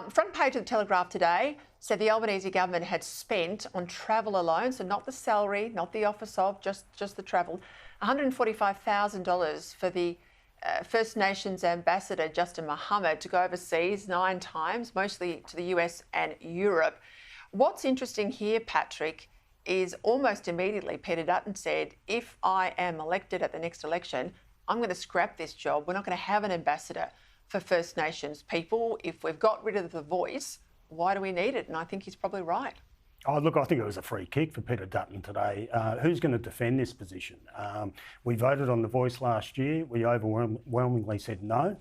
Front page of the Telegraph today said the Albanese government had spent on travel alone, so not the salary, not the office of, just the travel, $145,000 for the First Nations ambassador, Justin Mohammed, to go overseas 9 times, mostly to the US and Europe. What's interesting here, Patrick, is almost immediately Peter Dutton said, if I am elected at the next election, I'm going to scrap this job. We're not going to have an ambassador for First Nations people. If we've got rid of the voice, why do we need it? And I think he's probably right. Oh, look, I think it was a free kick for Peter Dutton today. Who's going to defend this position? We voted on the voice last year. We overwhelmingly said no.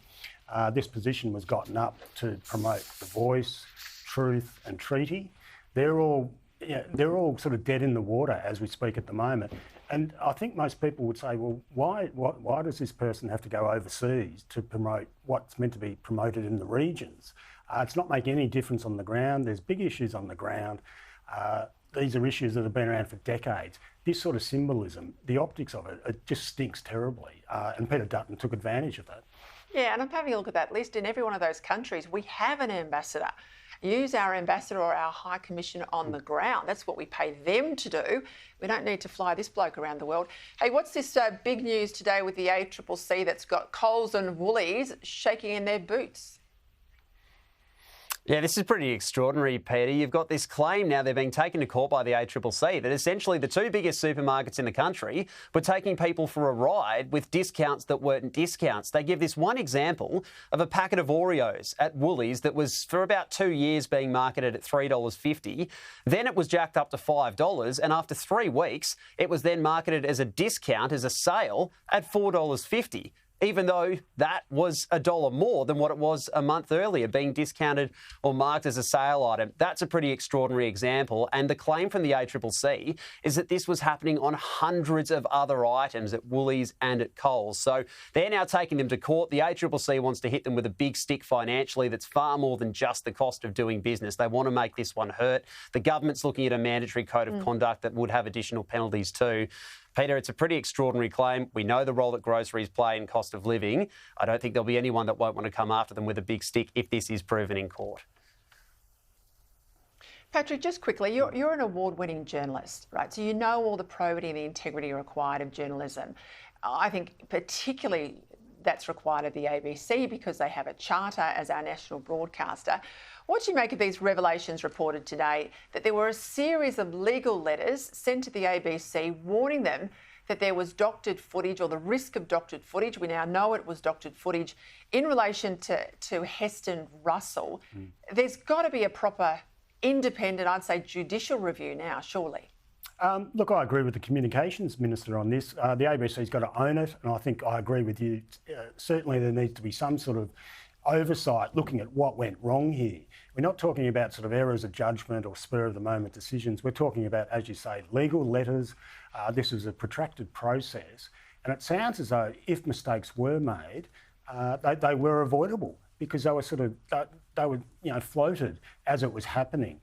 This position was gotten up to promote the voice, truth and treaty. They're all sort of dead in the water as we speak at the moment. And I think most people would say, well, why does this person have to go overseas to promote what's meant to be promoted in the regions? It's not making any difference on the ground. There's big issues on the ground. These are issues that have been around for decades. This sort of symbolism, the optics of it, it just stinks terribly. And Peter Dutton took advantage of that. Yeah, and I'm having a look at that list. In every one of those countries, we have an ambassador. Use our ambassador or our high commissioner on the ground. That's what we pay them to do. We don't need to fly this bloke around the world. Hey, what's this big news today with the ACCC that's got Coles and Woolies shaking in their boots? Yeah, this is pretty extraordinary, Peter. You've got this claim now they're being taken to court by the ACCC that essentially the 2 biggest supermarkets in the country were taking people for a ride with discounts that weren't discounts. They give this one example of a packet of Oreos at Woolies that was for about 2 years being marketed at $3.50. Then it was jacked up to $5, and after 3 weeks, it was then marketed as a discount, as a sale, at $4.50. Even though that was $1 more than what it was a month earlier, being discounted or marked as a sale item. That's a pretty extraordinary example. And the claim from the ACCC is that this was happening on hundreds of other items at Woolies and at Coles. So they're now taking them to court. The ACCC wants to hit them with a big stick financially that's far more than just the cost of doing business. They want to make this one hurt. The government's looking at a mandatory code of conduct that would have additional penalties too. Peter, it's a pretty extraordinary claim. We know the role that groceries play in cost of living. I don't think there'll be anyone that won't want to come after them with a big stick if this is proven in court. Patrick, just quickly, you're an award-winning journalist, right? So you know all the probity and the integrity required of journalism. I think particularly that's required of the ABC because they have a charter as our national broadcaster. What do you make of these revelations reported today that there were a series of legal letters sent to the ABC warning them that there was doctored footage or the risk of doctored footage? We now know it was doctored footage in relation to Heston Russell. There's got to be a proper independent, I'd say, judicial review now, surely. Look, I agree with the Communications Minister on this. The ABC's got to own it, and I think I agree with you. Certainly there needs to be some sort of oversight looking at what went wrong here. We're not talking about sort of errors of judgement or spur of the moment decisions. We're talking about, as you say, legal letters. This was a protracted process, and it sounds as though if mistakes were made, they were avoidable because they were floated as it was happening.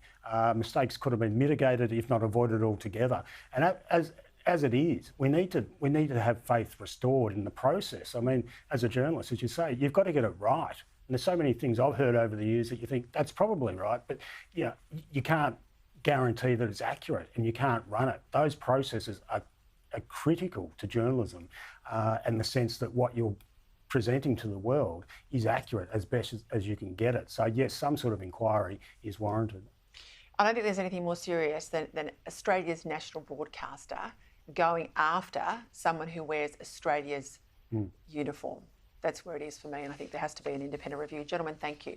Mistakes could have been mitigated, if not avoided altogether. And as it is, we need to have faith restored in the process. I mean, as a journalist, as you say, you've got to get it right. And there's so many things I've heard over the years that you think that's probably right, but you can't guarantee that it's accurate and you can't run it. Those processes are critical to journalism in the sense that what you're presenting to the world is accurate as best as you can get it. So yes, some sort of inquiry is warranted. I don't think there's anything more serious than Australia's national broadcaster going after someone who wears Australia's uniform. That's where it is for me, and I think there has to be an independent review. Gentlemen, thank you.